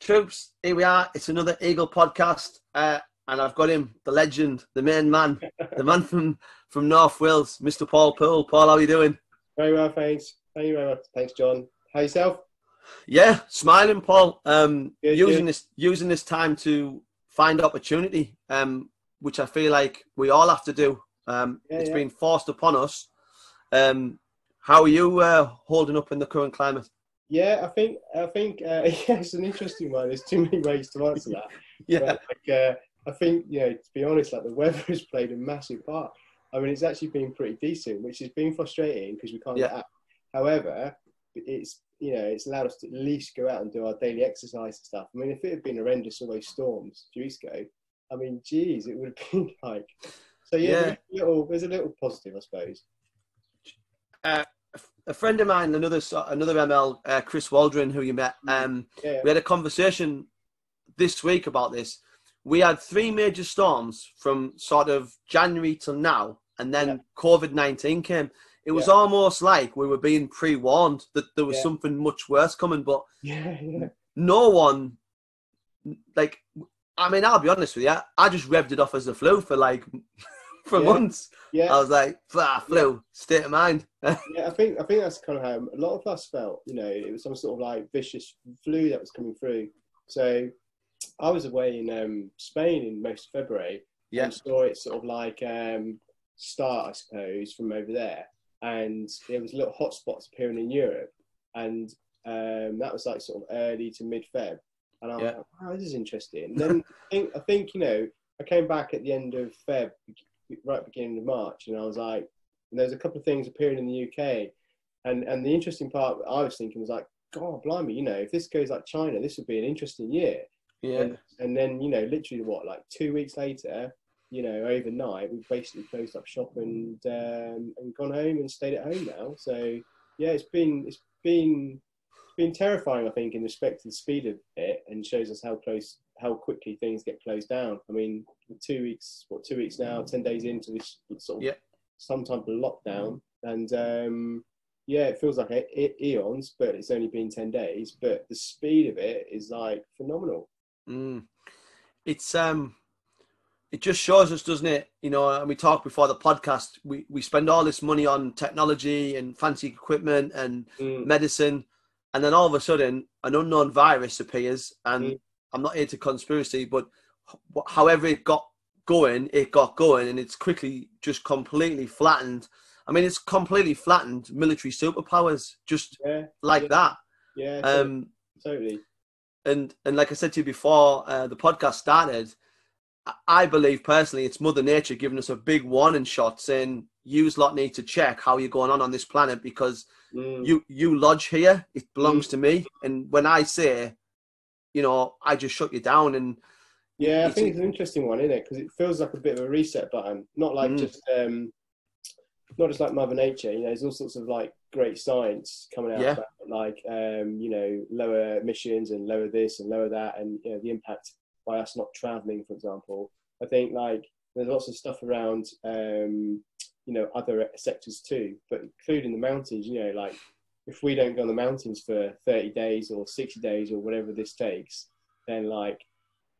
Troops, here we are. It's another Eagle podcast, and I've got him, the legend, the main man, the man from North Wales, Mr. Paul Poole. Paul, how are you doing? Very well, thanks. Thank you very much. Thanks, John. How yourself? Yeah, smiling, Paul. Good, using this time to find opportunity, which I feel like we all have to do. It's been forced upon us. How are you holding up in the current climate? Yeah, I think it's an interesting one. There's too many ways to answer that. Yeah. But, I think, to be honest, the weather has played a massive part. I mean, it's actually been pretty decent, which has been frustrating because we can't get out. However, it's allowed us to at least go out and do our daily exercise and stuff. I mean, if it had been horrendous, all those storms a few weeks ago, I mean, geez, it would have been like. So there's a little positive, I suppose. A friend of mine, another ML, Chris Waldron, who you met, we had a conversation this week about this. We had 3 major storms from sort of January till now, and then COVID-19 came. It was almost like we were being pre-warned that there was something much worse coming, but no one, I'll be honest with you, I just revved it off as a flu for months. Yeah. I was like, flu, state of mind. I think that's kind of how a lot of us felt. It was some sort of vicious flu that was coming through. So I was away in Spain in most of February and saw it sort of start, I suppose, from over there. And there was little hotspots appearing in Europe. And that was sort of early to mid-Feb. And I was like, wow, this is interesting. And then I think I came back at the end of Feb, right beginning of March, and I was like, and there's a couple of things appearing in the UK, and the interesting part I was thinking was God blimey, if this goes like China, this would be an interesting year. And then literally 2 weeks later, overnight we've basically closed up shop and gone home and stayed at home now. So it's been terrifying, I think, in respect to the speed of it, and shows us how quickly things get closed down. I mean, 2 weeks now, 10 days into this sort of some type of lockdown, and it feels like eons, but it's only been 10 days. But the speed of it is phenomenal. It's it just shows us, doesn't it? And we talked before the podcast. We spend all this money on technology and fancy equipment and medicine, and then all of a sudden, an unknown virus appears, and I'm not into conspiracy, but however it got going, and it's quickly just completely flattened. I mean, it's completely flattened military superpowers just that. Yeah, totally. And like I said to you before the podcast started, I believe personally it's Mother Nature giving us a big warning shot saying, you lot need to check how you're going on this planet, because you lodge here, it belongs to me. And when I say, I just shut you down. And I think it's an interesting one, isn't it? Because it feels like a bit of a reset button, not just not just like Mother Nature. There's all sorts of great science coming out about lower emissions and lower this and lower that, and the impact by us not traveling, for example. I think there's lots of stuff around other sectors too, but including the mountains. If we don't go on the mountains for 30 days or 60 days or whatever this takes, then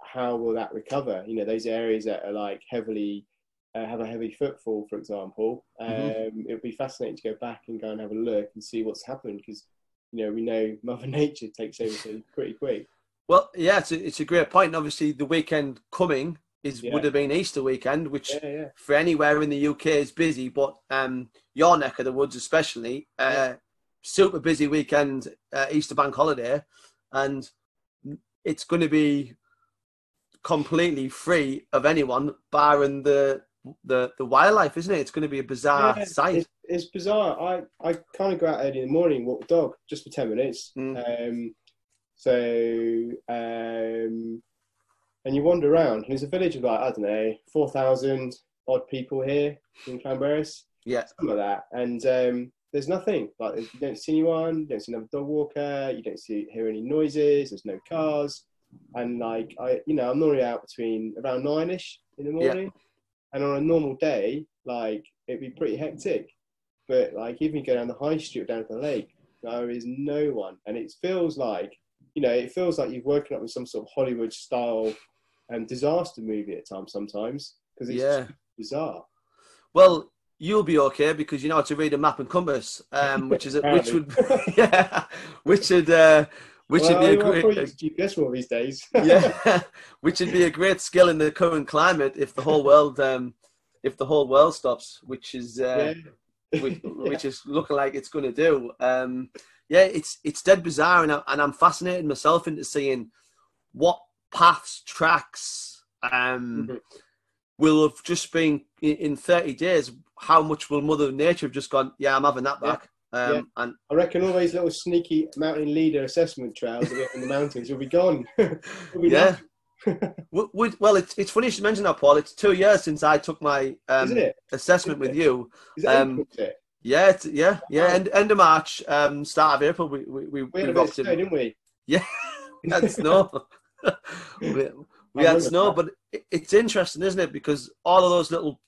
how will that recover? Those areas that are heavily have a heavy footfall, for example. It would be fascinating to go back and go and have a look and see what's happened, because we know Mother Nature takes everything pretty quick. Well, it's a great point. Obviously, the weekend coming would have been Easter weekend, which for anywhere in the UK is busy, but your neck of the woods especially, super busy weekend, Easter bank holiday, and it's going to be completely free of anyone barring the wildlife, isn't it? It's going to be a bizarre sight. It's bizarre. I kind of go out early in the morning, walk the dog just for 10 minutes. And you wander around, and there's a village of 4,000 odd people here in Llanberis. Something like that. And there's nothing. You don't see anyone, you don't see another dog walker, you don't hear any noises, there's no cars. And I'm normally out between around 9ish in the morning. And on a normal day, it'd be pretty hectic. But even you go down the high street or down to the lake, there is no one. And it feels like you know, it feels like you've woken up with some sort of Hollywood style disaster movie at times sometimes, because it's just bizarre. Well, you'll be okay because you know how to read a map and compass, which would yeah, which would be a great GPS more these days. Yeah, which would be a great skill in the current climate if the whole world stops, which is which is looking like it's going to do. Yeah, it's dead bizarre, and I'm fascinated myself into seeing what paths, tracks, will have just been in 30 days. How much will Mother Nature have just gone? Yeah, I'm having that back. And I reckon all those little sneaky mountain leader assessment trails in the mountains will be gone. Well, it's funny you should mention that, Paul. It's 2 years since I took my assessment with you. Is it yeah, End of March, start of April. We had a bit of snow, didn't we? Yeah, we had snow. we had snow, but it's interesting, isn't it? Because all of those little,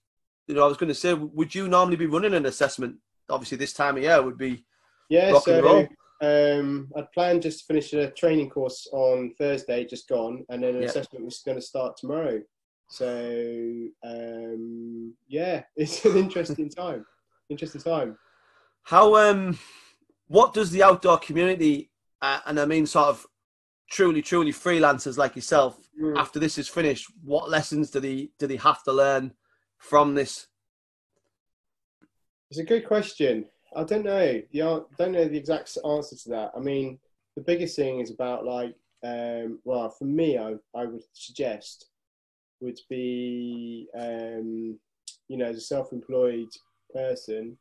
you know, I was going to say, would you normally be running an assessment? Obviously, this time of year would be rock and roll. I'd planned just to finish a training course on Thursday, just gone, and then an assessment was going to start tomorrow. So it's an interesting time. How what does the outdoor community, and I mean sort of truly freelancers like yourself, after this is finished, what lessons do they have to learn from this? It's a good question. I don't know. I don't know the exact answer to that. I mean, the biggest thing is about like, well, for me, I would suggest would be, you know, as a self-employed person,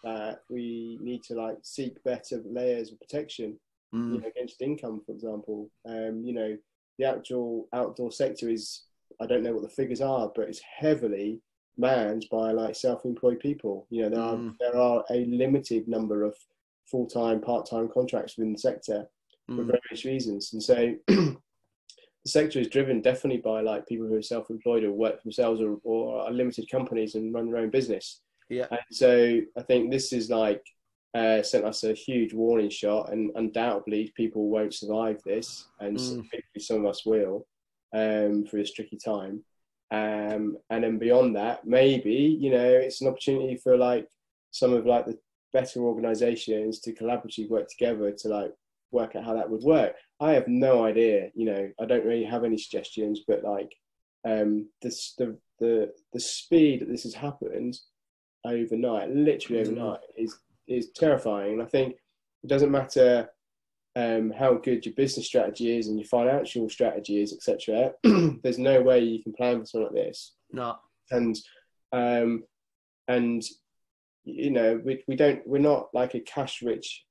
that we need to like seek better layers of protection, you know, against income, for example. You know, the actual outdoor sector is, I don't know what the figures are, but it's heavily manned by like self-employed people. You know, there are a limited number of full-time, part-time contracts within the sector for various reasons, and so the sector is driven definitely by like people who are self-employed or work for themselves or are limited companies and run their own business. Yeah. And so I think this is like sent us a huge warning shot, and undoubtedly people won't survive this, and hopefully some of us will through this tricky time. And then beyond that, maybe, you know, it's an opportunity for like some of like the better organizations to collaboratively work together to like work out how that would work. I have no idea, you know, I don't really have any suggestions, but like the speed that this has happened overnight, literally overnight, is terrifying. And I think it doesn't matter how good your business strategy is and your financial strategy is, etc. There's no way you can plan for something like this. No. And you know, we're not like a cash rich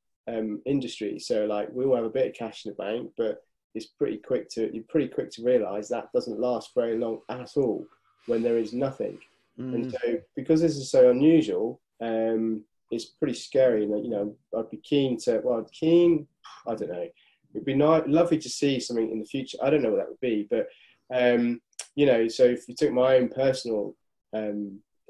industry. So like we all have a bit of cash in the bank, but you're pretty quick to realize that doesn't last very long at all when there is nothing. And so because this is so unusual, it's pretty scary. And you know, I'd be keen, I don't know. It'd be lovely to see something in the future. I don't know what that would be, but you know, so if you took my own personal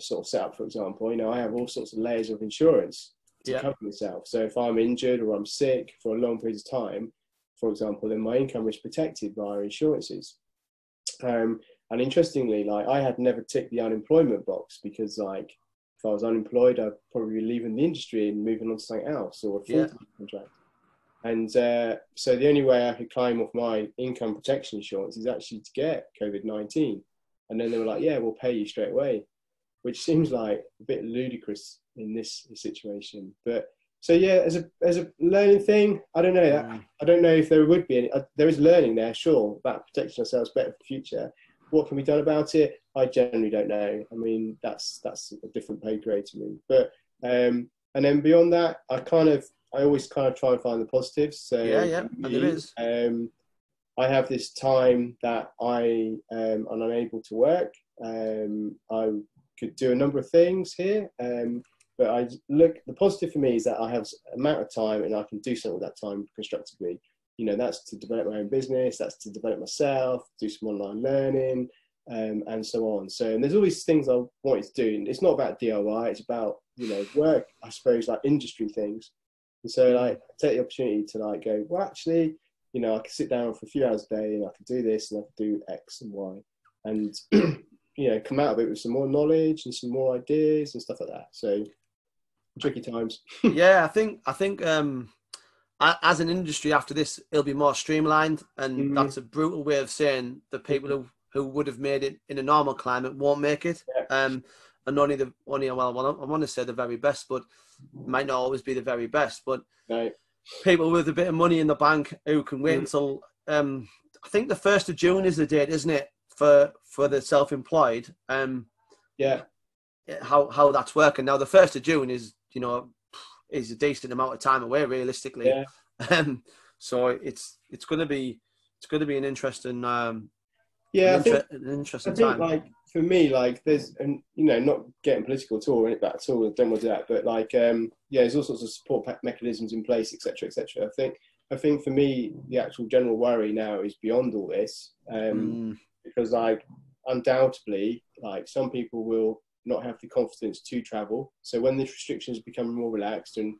sort of setup, for example, you know, I have all sorts of layers of insurance to cover myself. So if I'm injured or I'm sick for a long period of time, for example, then my income is protected by our insurances. And interestingly, like I had never ticked the unemployment box because like if I was unemployed, I'd probably be leaving the industry and moving on to something else or a full-time contract. And so the only way I could climb off my income protection insurance is actually to get COVID-19. And then they were like, yeah, we'll pay you straight away, which seems like a bit ludicrous in this situation. But so yeah, as a learning thing, I don't know. I don't know if there would be any. There is learning there, sure, about protecting ourselves better for the future. What can be done about it? I generally don't know. I mean, that's a different pay grade to me. But and then beyond that, I always kind of try and find the positives. So and there is. I have this time that I am unable to work. I could do a number of things here, but the positive for me is that I have an amount of time and I can do something with that time constructively. You know, that's to develop my own business, that's to develop myself, do some online learning, and so on. So, and there's all these things I wanted to do. And it's not about DIY, it's about, you know, work, I suppose, like industry things. And so, like, take the opportunity to like go, well, actually, you know, I could sit down for a few hours a day and I could do this and I could do X and Y, and you know, come out of it with some more knowledge and some more ideas and stuff like that. So tricky times. Yeah, I think as an industry after this, it'll be more streamlined, and that's a brutal way of saying the people who would have made it in a normal climate won't make it. Yeah. And only well, I want to say the very best, but might not always be the very best. But Right. people with a bit of money in the bank who can wait until I think the 1st of June is the date, isn't it, for the self-employed? Yeah. How that's working now. The 1st of June is, you know, is a decent amount of time away realistically. Yeah. So it's going to be an interesting an interesting I think time. like for me, like there's, and you know, not getting political at all, that at all, don't want to do that, but like yeah, there's all sorts of support mechanisms in place, etc., etc. I think for me, the actual general worry now is beyond all this, because like undoubtedly, like some people will not have the confidence to travel. So when the restrictions become more relaxed and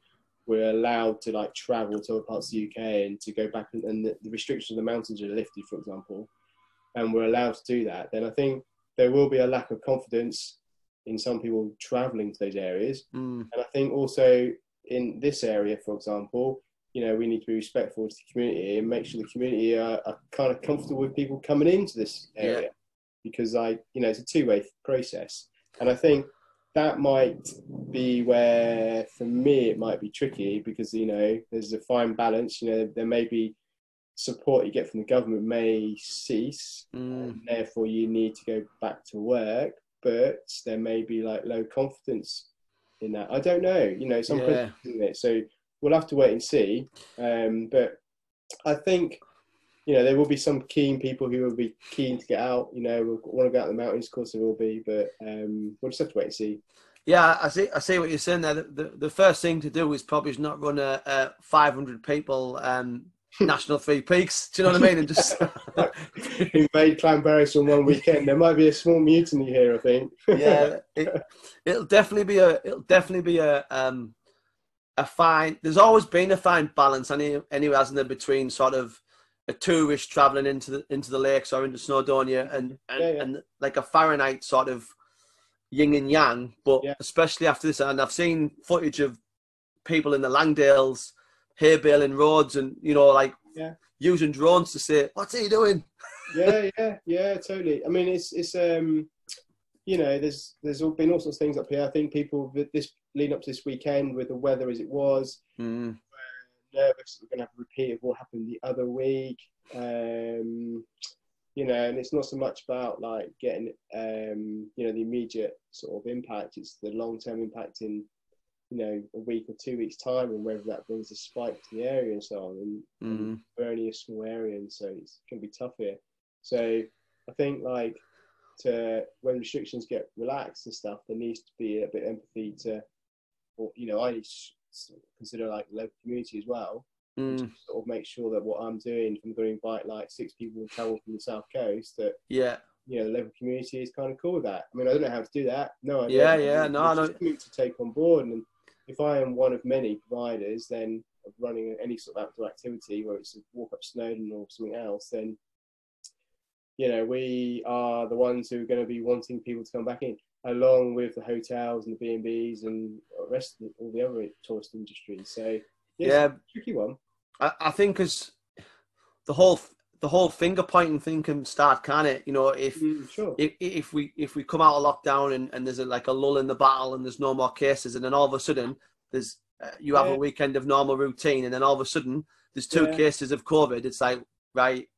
we're allowed to like travel to other parts of the UK and to go back, and the restrictions on the mountains are lifted, for example, and we're allowed to do that, then I think there will be a lack of confidence in some people travelling to those areas. And I think also in this area, for example, you know, we need to be respectful to the community and make sure the community are kind of comfortable with people coming into this area, because like, you know, it's a two-way process. And I think that might be where, for me, it might be tricky, because, you know, there's a fine balance. You know, there may be support you get from the government may cease, and therefore you need to go back to work, but there may be like low confidence in that. I don't know, you know, some isn't it? So we'll have to wait and see. But I think, you know, there will be some keen people who will be keen to get out. You know, we'll want to go out in the mountains, of course there will be, but we'll just have to wait and see. Yeah, I see what you're saying there. The first thing to do is probably not run a 500 people National Three Peaks. Do you know what I mean? And just invade Clanberis on one weekend. There might be a small mutiny here, I think. Yeah, it'll definitely be a fine. There's always been a fine balance, anyway, hasn't there, between sort of a tourist traveling into the lakes or into Snowdonia and like a Fahrenheit sort of yin and yang. But especially after this, and I've seen footage of people in the Langdales hay baling roads, and you know, like using drones to say, "What's he doing?" Yeah, totally. I mean, it's you know, there's been all sorts of things up here. I think people this leading up to this weekend with the weather as it was, were nervous that we're going to have a repeat of what happened the other week. You know, and it's not so much about like getting you know, the immediate sort of impact. It's the long-term impact in, you know, a week or 2 weeks time, and whether that brings a spike to the area and so on. And we're only a small area, and so it's going to be tough here. So I think like when restrictions get relaxed and stuff, there needs to be a bit of empathy to, or, you know, I need to consider like the local community as well. To sort of make sure that what I'm doing, if I'm going to invite like 6 people to travel from the South Coast, that you know, the local community is kind of cool with that. I mean, I don't know how to do that. No, I don't. No. To take on board, and if I am one of many providers, then of running any sort of outdoor activity, whether it's a walk up Snowdon or something else, then, you know, we are the ones who are going to be wanting people to come back in, along with the hotels and the B&Bs and the rest of all the other tourist industries. So it's a tricky one. I think as the whole finger pointing thing can start, can it? You know, if we come out of lockdown and there's like a lull in the battle and there's no more cases, and then all of a sudden there's you have a weekend of normal routine, and then all of a sudden there's 2 cases of COVID. It's like, right,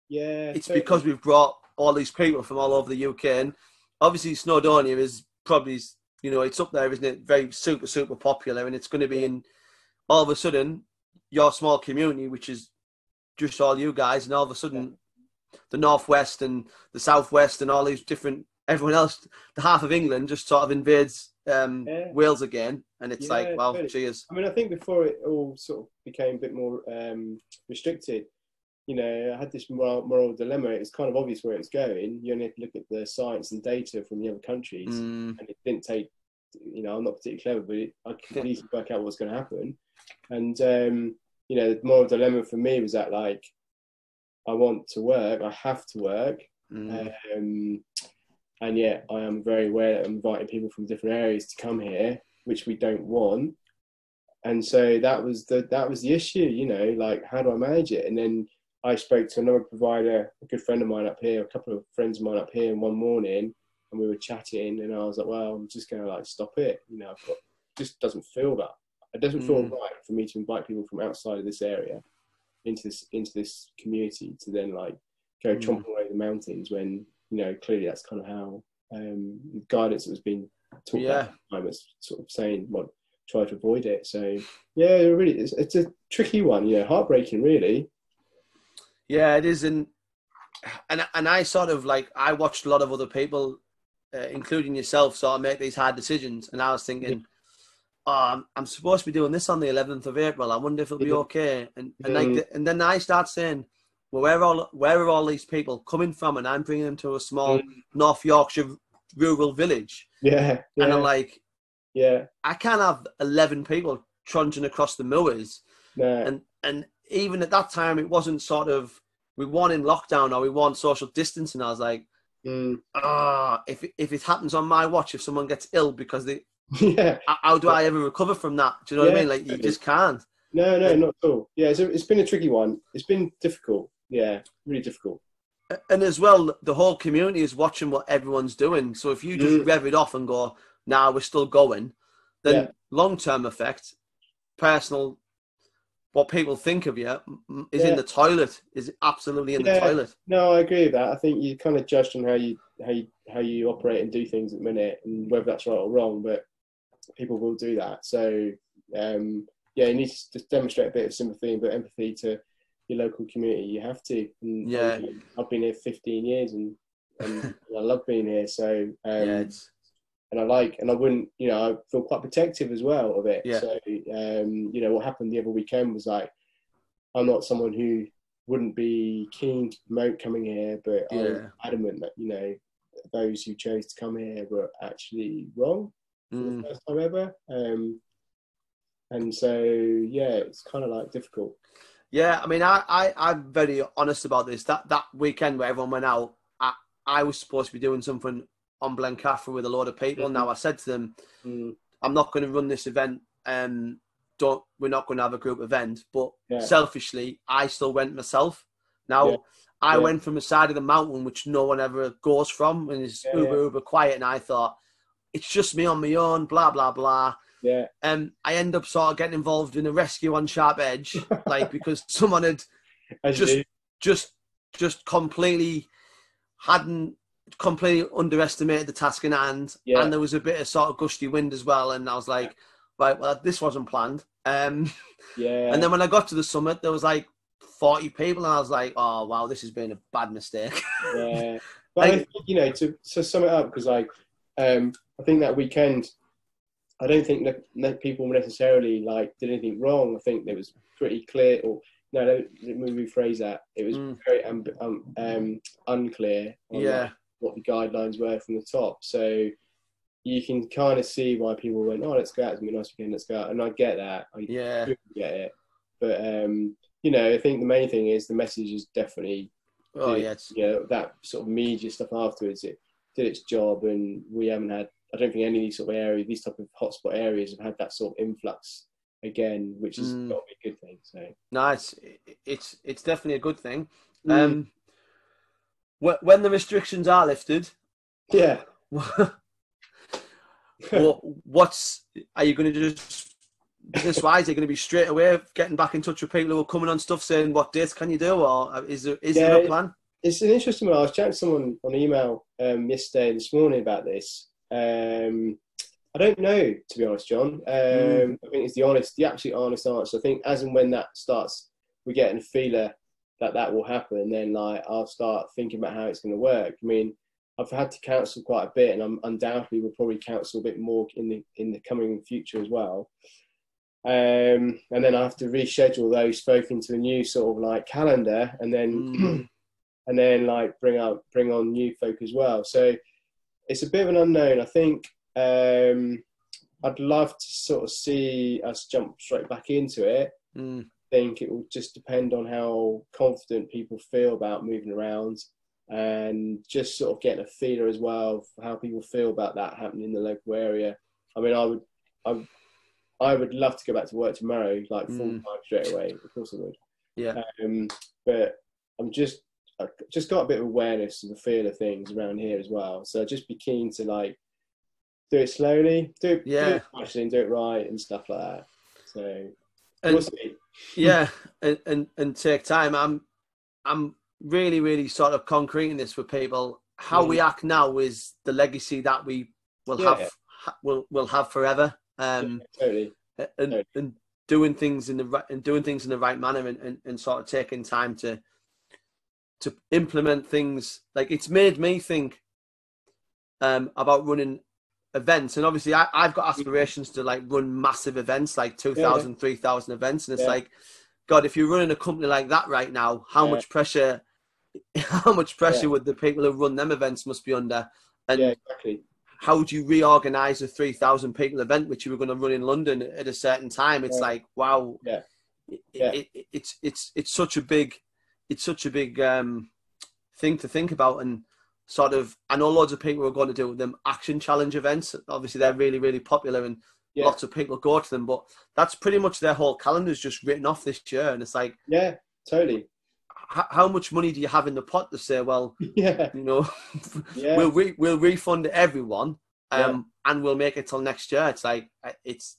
it's because we've brought all these people from all over the UK, and obviously Snowdonia is probably, you know, it's up there, isn't it? Very super popular, and it's going to be in all of a sudden your small community, which is just all you guys, and all of a sudden the Northwest and the Southwest and all these different, everyone else, the half of England just sort of invades Wales again, and it's like, well, cheers. I mean, I think before it all sort of became a bit more restricted, you know, I had this moral dilemma. It's kind of obvious where it's going. You only have to look at the science and data from the other countries, and it didn't take, you know, I'm not particularly clever, but I could easily work out what's going to happen. And you know, the moral dilemma for me was that, like, I want to work, I have to work. And yet I am very aware that I'm inviting people from different areas to come here, which we don't want. And so that was the issue, you know, like, how do I manage it? And then I spoke to another provider, a good friend of mine up here, a couple of friends of mine up here, one morning, and we were chatting, and I was like, well, I'm just going to, like, stop it. You know, just doesn't feel that. It doesn't feel right for me to invite people from outside of this area into this community to then, like, go chomping away the mountains when, you know, clearly that's kind of how guidance that was being talked about at the time was sort of saying, well, try to avoid it. So yeah, really, it's a tricky one, you know, heartbreaking, really. Yeah, it is. And I sort of, like, I watched a lot of other people, including yourself, sort of make these hard decisions, and I was thinking, I'm supposed to be doing this on the 11th of April. I wonder if it'll be okay. And then I start saying, well, where are all these people coming from? And I'm bringing them to a small North Yorkshire rural village. Yeah. And I'm like, I can't have 11 people trudging across the moors. No. And even at that time, it wasn't sort of, we weren't in lockdown or we weren't social distancing. I was like, if it happens on my watch, if someone gets ill because they, how do I ever recover from that? Do you know what I mean? Like, you just can't. No, not at all. Yeah, it's been a tricky one. It's been difficult. Yeah, really difficult. And as well, the whole community is watching what everyone's doing. So if you just rev it off and go, nah, we're still going, then long-term effect, personal, what people think of you is in the toilet, is absolutely in the toilet. No, I agree with that. I think you're kind of judged on how you operate and do things at the minute, and whether that's right or wrong, but people will do that. So, you need to just demonstrate a bit of sympathy and a bit of empathy to your local community. You have to. And I've been here 15 years and I love being here. So, and I wouldn't, you know, I feel quite protective as well of it. Yeah. So, you know, what happened the other weekend was, like, I'm not someone who wouldn't be keen to promote coming here, but I'm adamant that, you know, those who chose to come here were actually wrong for the first time ever. And so, it's kind of, like, difficult. Yeah, I mean, I'm very honest about this. That weekend where everyone went out, I was supposed to be doing something on Blencathra with a load of people. Now, I said to them, I'm not going to run this event. We're not going to have a group event. But selfishly, I still went myself. Now, I went from the side of the mountain, which no one ever goes from, and it's uber quiet. And I thought, it's just me on my own, blah, blah, blah. Yeah. I end up sort of getting involved in a rescue on Sharp Edge, like, because someone had just completely underestimated the task in hand, and there was a bit of sort of gusty wind as well, and I was like, right, well, this wasn't planned. And then when I got to the summit, there was like 40 people, and I was like, oh wow, this has been a bad mistake. Yeah, but I think, you know, to sum it up, because I think that weekend, I don't think that people necessarily, like, did anything wrong. I think it was pretty clear, or no, let me rephrase that. It was very unclear on like, what the guidelines were from the top. So you can kind of see why people went, oh, let's go out. It's going to be a nice weekend, let's go out. And I get that. I get it. But, you know, I think the main thing is the message is definitely, that sort of media stuff afterwards, it did its job, and we haven't had, I don't think any of these sort of areas, these type of hotspot areas, have had that sort of influx again, which is got to be a good thing. So no, it's definitely a good thing. When the restrictions are lifted, are you going to just business-wise? Are you going to be straight away getting back in touch with people who are coming on stuff, saying what dates can you do, or is there a plan? It's an interesting one. I was chatting to someone on email yesterday and this morning about this. I don't know, to be honest, John. I think it's the absolute honest answer. I think as and when that starts, we're getting a feeler that will happen, then, like, I'll start thinking about how it's going to work. I mean, I've had to cancel quite a bit, and I'm undoubtedly will probably cancel a bit more in the coming future as well. And then I have to reschedule those folk into a new sort of, like, calendar, and then and then, like, bring on new folk as well. So it's a bit of an unknown. I think I'd love to sort of see us jump straight back into it. think it will just depend on how confident people feel about moving around, and just sort of getting a feeler as well for how people feel about that happening in the local area. I mean, I would love to go back to work tomorrow, like full time straight away. Of course I would. Yeah. But I've just got a bit of awareness of the feel of things around here as well. So I'd just be keen to like do it slowly, do it nicely, and do it right and stuff like that. So we'll see. Yeah, and take time. I'm really, really sort of concreting this with people. How we act now is the legacy that we will will have forever. Totally. And doing things in the right manner, and sort of taking time to implement things. Like, it's made me think about running events, and obviously I've got aspirations to like run massive events, like 2,000, 3,000 events, and it's like, God, if you're running a company like that right now, how much pressure would the people who run them events must be under? And exactly. How would you reorganize a 3,000 people event which you were going to run in London at a certain time? It's like, wow, it's such a big thing to think about. And sort of, I know loads of people are going to do them action challenge events. Obviously, they're really, really popular, and lots of people go to them. But that's pretty much their whole calendar is just written off this year. And it's like, totally. How much money do you have in the pot to say, well, we'll refund everyone, and we'll make it till next year? It's like, it's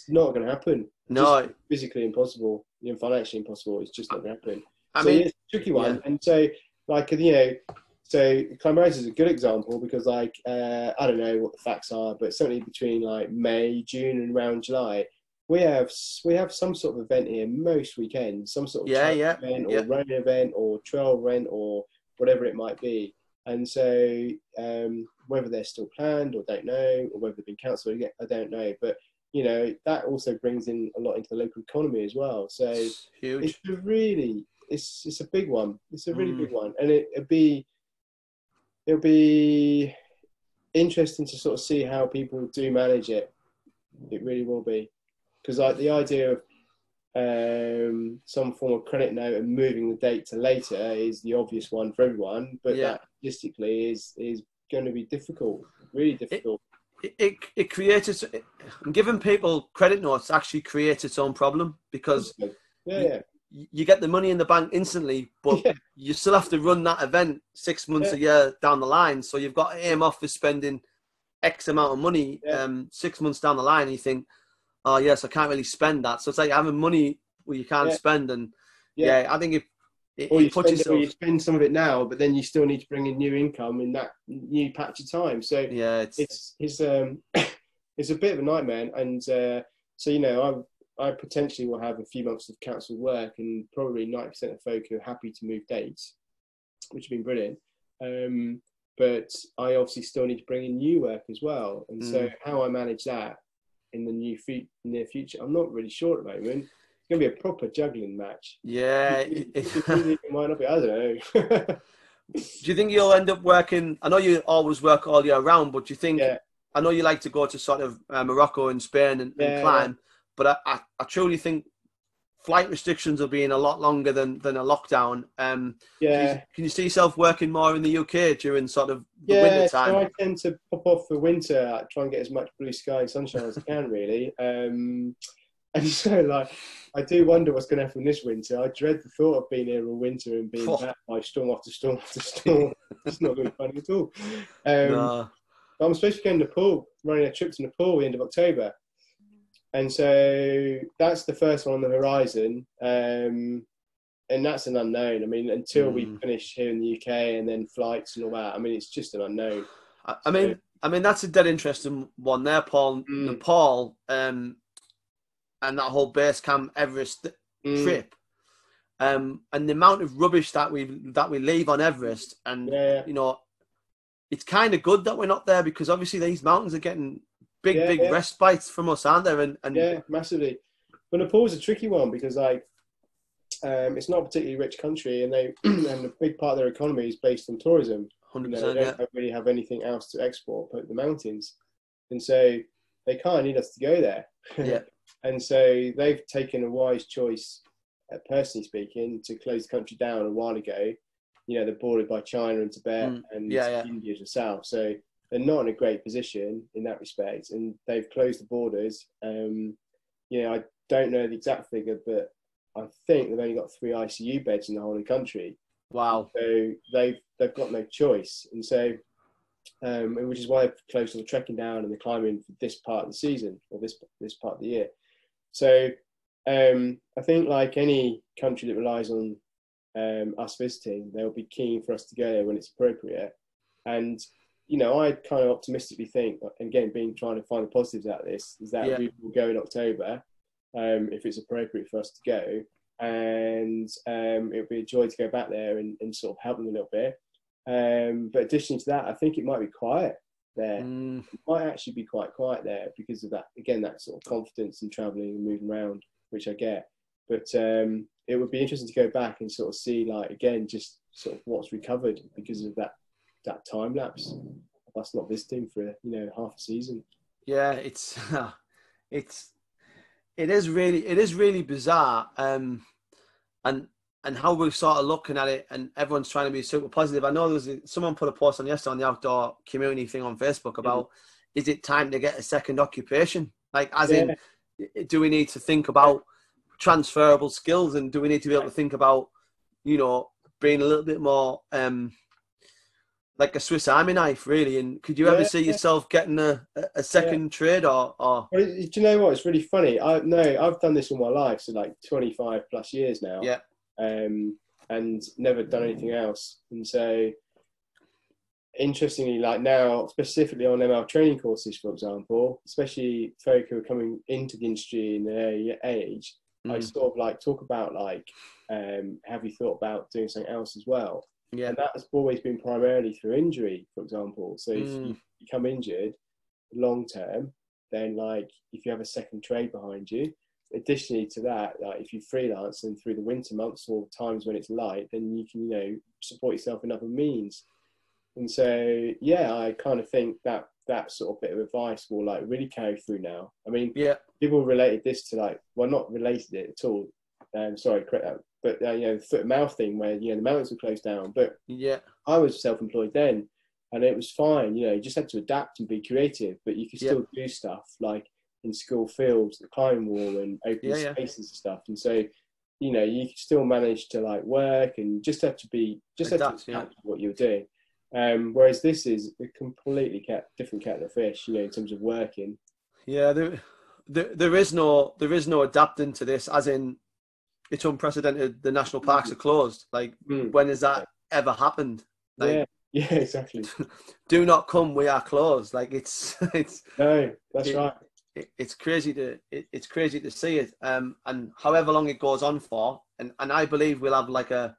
not going to happen. No, it's physically impossible, financially impossible. It's just not going to happen. I mean, it's a tricky one. And so, like, so Climb-Rise is a good example because, like, I don't know what the facts are, but certainly between like May, June, and around July, we have some sort of event here most weekends, some sort of event or running event or trail event or whatever it might be. And so whether they're still planned or don't know, or whether they've been cancelled again, I don't know. But that also brings in a lot into the local economy as well. So it's huge. It's a big one. It's a really big one, and it'll be interesting to sort of see how people do manage it. It really will be. Because like the idea of some form of credit note and moving the date to later is the obvious one for everyone, but that logistically is going to be difficult, really difficult. It creates and giving people credit notes actually creates its own problem, because you get the money in the bank instantly, but you still have to run that event 6 months a year down the line. So you've got to aim off for spending X amount of money 6 months down the line, and you think, oh yes, I can't really spend that. So it's like having money where you can't spend, and I think you spend some of it now, but then you still need to bring in new income in that new patch of time. So it's it's a bit of a nightmare, and so I potentially will have a few months of cancelled work, and probably 90% of folk are happy to move dates, which has been brilliant. But I obviously still need to bring in new work as well, and so how I manage that in the near future, I'm not really sure at the moment. It's going to be a proper juggling match. It might not be. I don't know. Do you think you'll end up working? I know you always work all year round, but do you think? I know you like to go to sort of Morocco and Spain and climb, but I truly think flight restrictions will be in a lot longer than a lockdown. Can you see yourself working more in the UK during sort of the winter time? So I tend to pop off for winter, try and get as much blue sky and sunshine as I can, really. And so, like, I do wonder what's going to happen this winter. I dread the thought of being here all winter and being backed by storm after storm after storm. It's not going to be funny at all. But I'm supposed to be going to Nepal, running a trip to Nepal the end of October. And so that's the first one on the horizon. And that's an unknown. I mean, until we finish here in the UK and then flights and all that, I mean, it's just an unknown. I mean, that's a dead interesting one there, Paul. Nepal, and that whole base camp Everest trip. And the amount of rubbish that we leave on Everest, and it's kind of good that we're not there, because obviously these mountains are getting big respites from us, aren't there? And massively. But Nepal's a tricky one because, like, it's not a particularly rich country, and and a big part of their economy is based on tourism. 100%. They don't really have anything else to export but the mountains, and so they kind of need us to go there. And so they've taken a wise choice personally speaking, to close the country down a while ago. You know, they're bordered by China and Tibet and India to the south. So they're not in a great position in that respect. And they've closed the borders. You know, I don't know the exact figure, but I think they've only got 3 ICU beds in the whole of the country. Wow. So they've got no choice. And so, which is why they've closed all the trekking down and the climbing for this part of the season, or this part of the year. So I think, like any country that relies on us visiting, they'll be keen for us to go there when it's appropriate. And, you know, I kind of optimistically think, and again, trying to find the positives out of this, is that we will go in October if it's appropriate for us to go. And it'll be a joy to go back there and sort of help them a little bit. But additionally to that, I think it might be quiet there. It might actually be quite quiet there because of that, again, that sort of confidence in travelling and moving around, which I get. But it would be interesting to go back and sort of see, like, again, just sort of what's recovered because of that time lapse of us not visiting for, you know, half a season. Yeah, it is really bizarre. And how we're sort of looking at it, and everyone's trying to be super positive. I know someone put a post on yesterday on the outdoor community thing on Facebook about, is it time to get a second occupation? Like, as in, do we need to think about transferable skills, and do we need to be able to think about, you know, being a little bit more like a Swiss Army knife, really? And could you ever see yourself getting a second trade or? Well, do you know what? It's really funny. I've done this all my life, so like 25 plus years now. Yeah. And never done anything else. And so, interestingly, like now, specifically on ML training courses, for example, especially folk who are coming into the industry in their age, I sort of like talk about, like, have you thought about doing something else as well? Yeah. And that has always been primarily through injury, for example. So if you become injured long term, then, like, if you have a second trade behind you, additionally to that, like, if you freelance and through the winter months or times when it's light, then you can, you know, support yourself in other means. And so, yeah, I kind of think that sort of bit of advice will, like, really carry through now. I mean, people related this to, like, well, not related it at all. Sorry, correct that. But, you know, the foot and mouth thing where, you know, the mountains were closed down. But I was self-employed then, and it was fine. You know, you just had to adapt and be creative, but you could still do stuff like in school fields, the climbing wall and open spaces and stuff. And so, you know, you could still manage to, like, work and just have to adapt to what you're doing. Whereas this is a completely different kettle of fish, you know, in terms of working. Yeah, there is no adapting to this, as in, it's unprecedented. The national parks are closed. Like, when has that ever happened? Like, yeah, exactly. Do not come. We are closed. Like, it's no, that's right. It's crazy to see it. And however long it goes on for, and I believe we'll have like a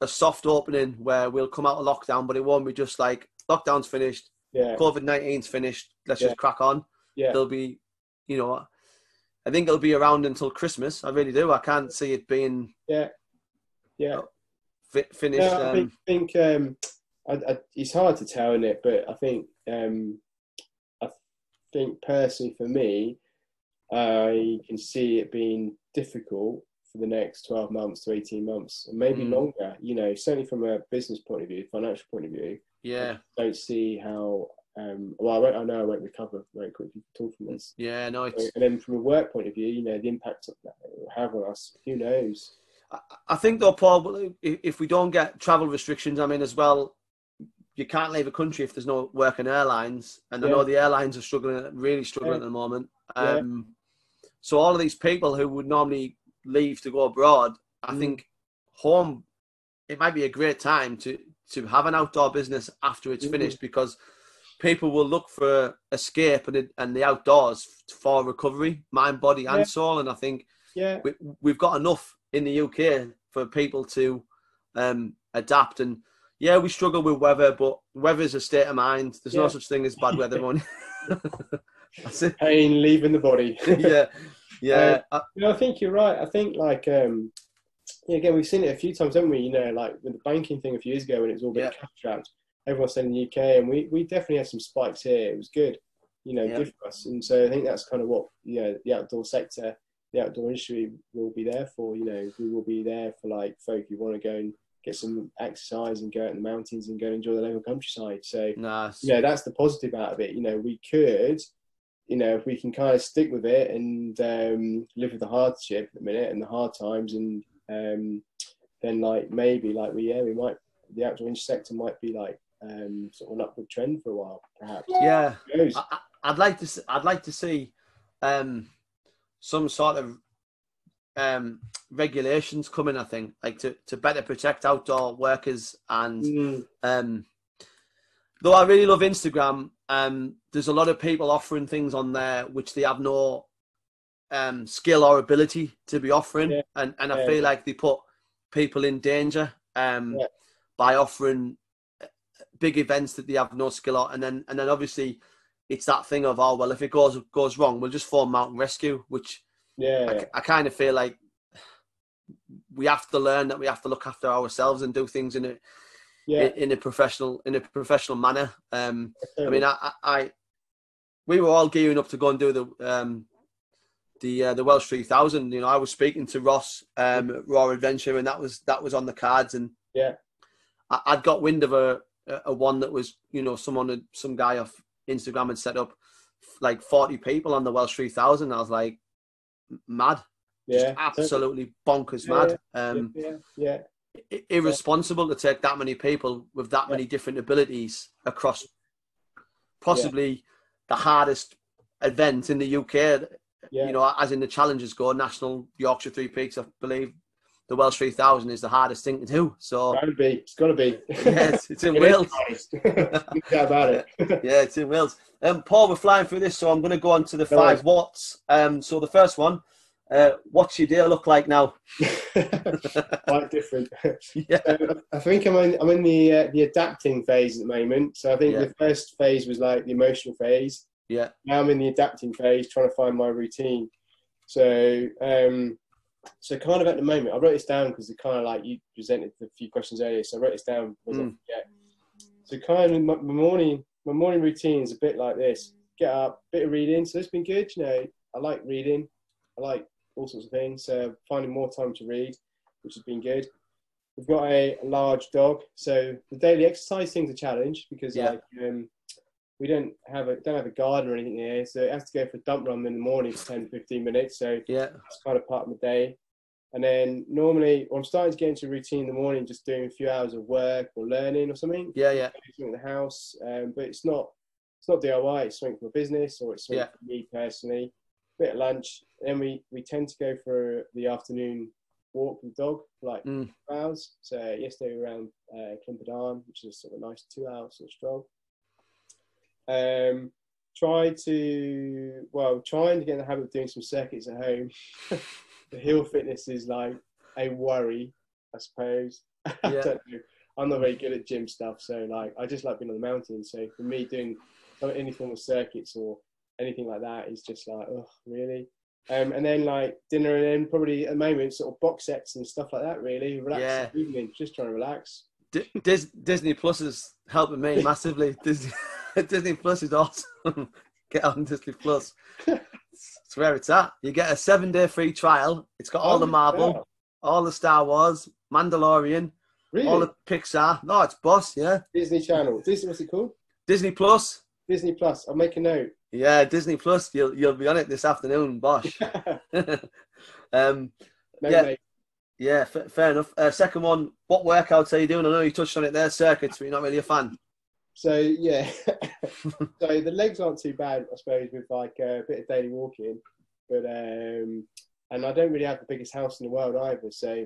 soft opening where we'll come out of lockdown, but it won't be just like lockdown's finished, COVID-19's finished, let's just crack on. There'll be, you know, I think it'll be around until Christmas. I really do. I can't see it being finished. No, I think it's hard to tell, isn't it? But I think personally for me, I can see it being difficult for the next 12 months to 18 months, and maybe longer. You know, certainly from a business point of view, financial point of view. Yeah. I don't see how. Well, I know I won't recover very quickly from this. Yeah, no. And then from a work point of view, you know, the impact that will have on us, who knows? I think though, Paul, if we don't get travel restrictions, I mean, as well, you can't leave a country if there's no working airlines. And I know the airlines are really struggling at the moment. So all of these people who would normally leave to go abroad, I think home, it might be a great time to have an outdoor business after it's finished, because people will look for escape and the outdoors for recovery, mind, body and soul. And I think we've got enough in the UK for people to adapt. And we struggle with weather, but weather's a state of mind. There's no such thing as bad weather, money. That's it. Pain leaving the body. I think you're right. I think, like, again, we've seen it a few times, haven't we? You know, like with the banking thing a few years ago when it was all a bit cash-strapped. Everyone said in the UK, and we definitely had some spikes here. It was good, you know, good for us. And so I think that's kind of what, you know, the outdoor sector the outdoor industry will be there for. You know, we will be there for like folk who want to go and get some exercise and go out in the mountains and go and enjoy the local countryside. So, nice. you know, that's the positive out of it. You know, we could, you know, if we can kind of stick with it and live with the hardship at the minute and the hard times, and then like maybe like we might, the outdoor industry sector might be like sort of an upward trend for a while, perhaps. Yeah, I'd like to see some sort of regulations coming, I think, like to better protect outdoor workers. And though I really love Instagram, there's a lot of people offering things on there which they have no skill or ability to be offering, and I feel like they put people in danger by offering big events that they have no skill on, and then obviously it's that thing of, oh well, if it goes wrong, we'll just form mountain rescue, which I kind of feel like we have to learn that we have to look after ourselves and do things in a professional manner. I mean, we were all gearing up to go and do the Welsh 3000. You know, I was speaking to Ross Raw Adventure, and that was on the cards. And I'd got wind of a one that was, you know, some guy off Instagram had set up like 40 people on the Welsh 3000. I was like, mad. Just absolutely bonkers mad. Irresponsible to take that many people with that many different abilities across possibly the hardest event in the UK. You know, as in the challenges go, National Yorkshire Three Peaks, I believe the Welsh 3000 is the hardest thing to do. So it's got to be. Yeah, it's in Wales. Yeah, about it. Yeah, it's in Wales. Paul, we're flying through this, so I'm going to go on to the 5 whats. So the first one, what's your day look like now? Quite different. I think I'm in the adapting phase at the moment. So I think the first phase was like the emotional phase. Yeah. Now I'm in the adapting phase, trying to find my routine. So so kind of at the moment, I wrote this down because it kind of like you presented a few questions earlier. So I wrote this down. So kind of my morning routine is a bit like this: get up, bit of reading. So it's been good. You know, I like reading. I like all sorts of things. So finding more time to read, which has been good. We've got a large dog, so the daily exercise thing's a challenge because like we don't have a garden or anything here, so it has to go for a dump run in the morning for 10-15 minutes. So that's kind of part of my day. And then normally, I'm starting to get into a routine in the morning, just doing a few hours of work or learning or something. Something in the house, but it's not DIY. It's something for business, or it's something for me personally. Bit of lunch, and then we tend to go for the afternoon walk with the dog for like 2 hours. So yesterday we were around Climperdon, which is sort of a nice 2 hour sort of stroll. Trying to get in the habit of doing some circuits at home. The hill fitness is like a worry, I suppose. I don't know. I'm not very good at gym stuff, so like I just like being on the mountain. So for me, doing any form of circuits or anything like that is just like, oh, really? And then like dinner, and then probably at the moment sort of box sets and stuff like that. Really relax evening, just trying to relax. Disney Plus is helping me massively. Disney Plus is awesome. Get on Disney Plus. It's where it's at. You get a 7-day free trial. It's got all the Marvel, all the Star Wars, Mandalorian, all the Pixar. No, it's boss, Disney Channel. What's it called? Disney Plus. Disney Plus. I'll make a note. Yeah, Disney Plus. You'll be on it this afternoon, Bosh. Fair enough. Second one, what workouts are you doing? I know you touched on it there, circuits, but you're not really a fan. So yeah, so the legs aren't too bad, I suppose, with like a bit of daily walking, but and I don't really have the biggest house in the world either. So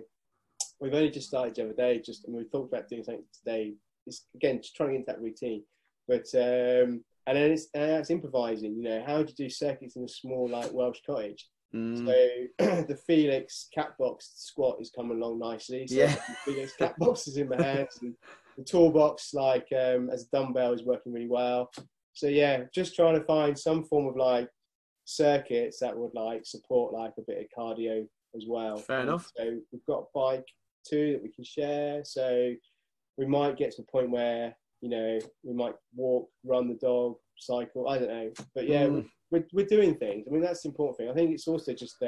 we've only just started the other day. And we thought about doing something today. It's again just trying to get into that routine, but and then it's improvising. You know, how do you do circuits in a small like Welsh cottage? So the Felix cat box squat is coming along nicely. So the Felix cat box is in my hands, and the toolbox, like as a dumbbell, is working really well. So yeah, just trying to find some form of like circuits that would like support like a bit of cardio as well. Fair enough. So we've got a bike too that we can share. So we might get to the point where, you know, we might walk, run the dog, cycle. I don't know, but yeah, we're doing things. I mean, that's the important thing. I think it's also just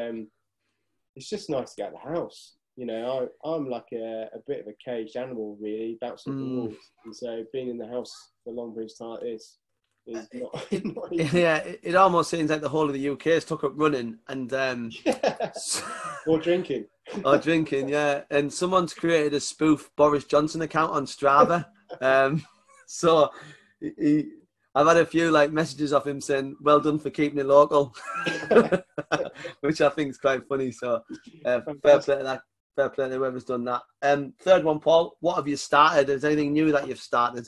it's just nice to get out of the house. You know, I'm like a bit of a caged animal, really, bouncing off the walls. And so being in the house for long periods of time like this is not easy. Yeah, it almost seems like the whole of the UK is took up running and Yeah. Or drinking. or drinking, yeah. And someone's created a spoof Boris Johnson account on Strava. So I've had a few like messages of him saying, "Well done for keeping it local," which I think is quite funny. So fair play to that. Fair play to whoever's done that. Third one, Paul. What have you started? Is there anything new that you've started?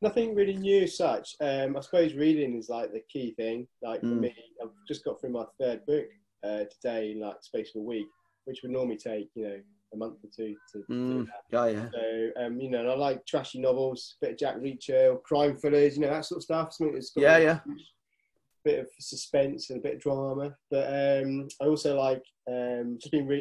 Nothing really new as such. I suppose reading is like the key thing. Like for me, I've just got through my third book today in like space of a week, which would normally take, you know, a month or two to do that. Oh, yeah. So, you know, and I like trashy novels, a bit of Jack Reacher, or crime thrillers, you know, that sort of stuff. Something that's got a bit of suspense and a bit of drama. But I also like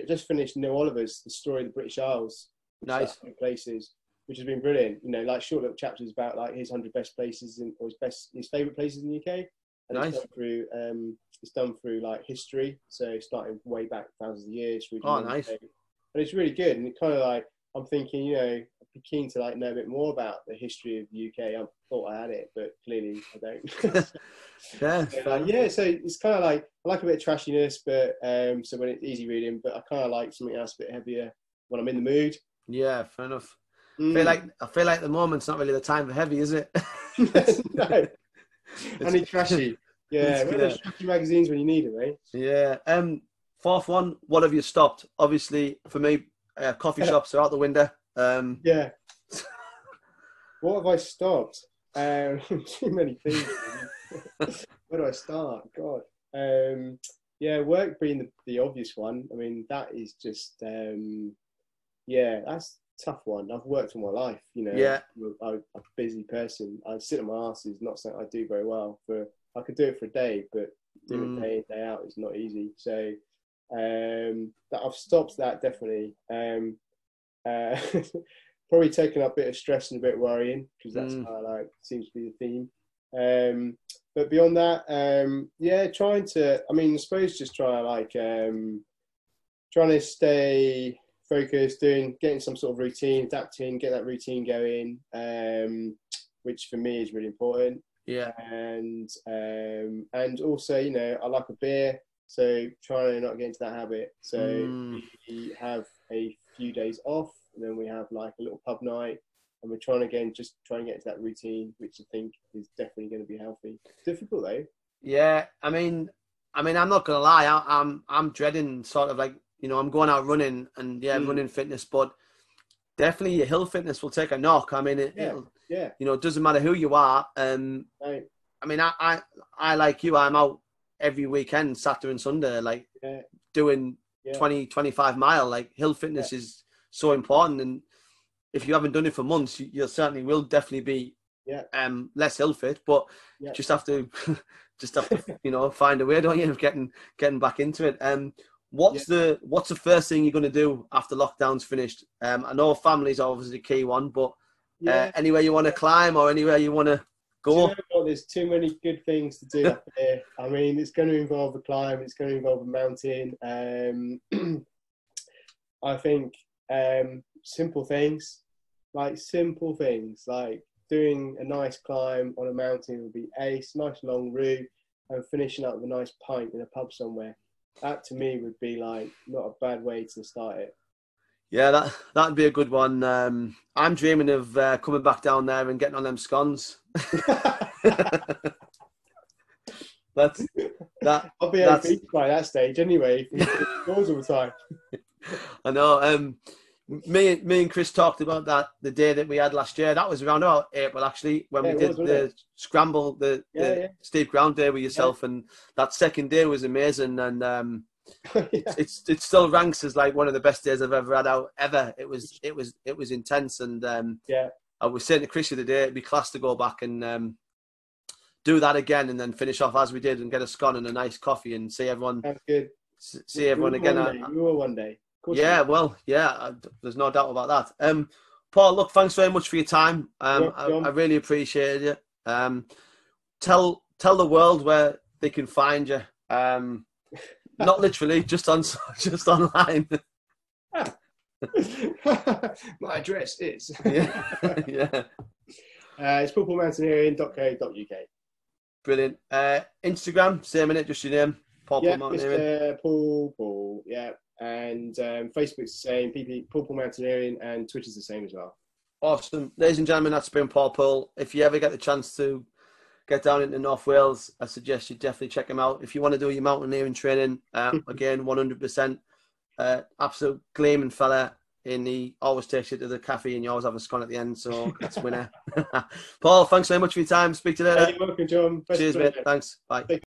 just finished Neil Oliver's The Story of the British Isles. Nice. Places, which has been brilliant. You know, like short little chapters about like his 100 best places or his favourite places in the UK. And nice. It's done through like history, so starting way back thousands of years. Nice. And it's really good. And it kind of like, I'm thinking, you know, I'd be keen to like know a bit more about the history of the UK. I thought I had it, but clearly I don't. So it's kind of like, I like a bit of trashiness, but so when it's easy reading, but I kind of like something else a bit heavier when I'm in the mood. Yeah, fair enough. I feel like the moment's not really the time for heavy, is it? No. Only trashy. Yeah, those trashy magazines when you need them, eh? Yeah. Fourth one, what have you stopped? Obviously, for me, coffee shops are out the window. Yeah. What have I stopped? Too many things. Where do I start? God. Yeah, work being the obvious one. I mean, that is just, that's a tough one. I've worked all my life, you know. Yeah. I'm a busy person. I sit on my ass is not something I do very well. I could do it for a day, but doing it day in, day out is not easy. So that I've stopped that definitely. Probably taken up a bit of stress and a bit of worrying, because that's how like seems to be the theme. But beyond that, trying to. I mean, I suppose just trying to stay focused, getting some sort of routine, adapting, get that routine going, which for me is really important. Yeah. And also, you know, I like a beer, so trying to not get into that habit. So we have a few days off, and then we have like a little pub night, and we're trying to get into that routine, which I think is definitely going to be healthy. Difficult though. Yeah, I mean, I'm not gonna lie. I'm dreading sort of like, you know, I'm going out running and running fitness, but definitely your hill fitness will take a knock. I mean, it'll, you know, it doesn't matter who you are. Right. I mean, I like you. I'm out every weekend, Saturday and Sunday, like doing 20, 25 mile. Like hill fitness is so important, and if you haven't done it for months, you certainly will definitely be less hill fit. But you just have to you know, find a way, don't you, of getting back into it. What's the first thing you're going to do after lockdown's finished? I know family's obviously the key one, but anywhere you want to climb or anywhere you want to go? Do you know what? There's too many good things to do up here. I mean, it's going to involve a climb. It's going to involve a mountain. I think simple things like doing a nice climb on a mountain would be ace, nice long route, and finishing up with a nice pint in a pub somewhere. That to me would be like not a bad way to start it. Yeah, that'd be a good one. I'm dreaming of coming back down there and getting on them scones. I'll be obese by that stage anyway. All the time. I know. Me and Chris talked about that the day that we had last year. That was around about April actually, when we did the scramble, the steep ground day with yourself, and that second day was amazing. And it still ranks as like one of the best days I've ever had out ever. It was intense, and I was saying to Chris the other day, it'd be class to go back and do that again, and then finish off as we did and get a scone and a nice coffee and see everyone. That's good. See everyone again. We will one day. Yeah, well, there's no doubt about that. Paul, look, thanks very much for your time. I really appreciate it. Tell the world where they can find you. Not literally, just online. My address is. Yeah. It's paulmountaineering.co.uk. Brilliant. Instagram, same minute, just your name. Paul Mountaineering. Mr. Paul. Yeah. And Facebook's the same. Paul Mountaineering, and Twitter's the same as well. Awesome. Ladies and gentlemen, that's been Paul Poole. If you ever get the chance to get down into North Wales, I suggest you definitely check him out. If you want to do your mountaineering training, again, 100%. Absolute gleaming fella. And he always takes you to the cafe and you always have a scone at the end. So that's winner. Paul, thanks very much for your time. Speak to you later. You're welcome, John. Cheers, mate. Thanks. Bye.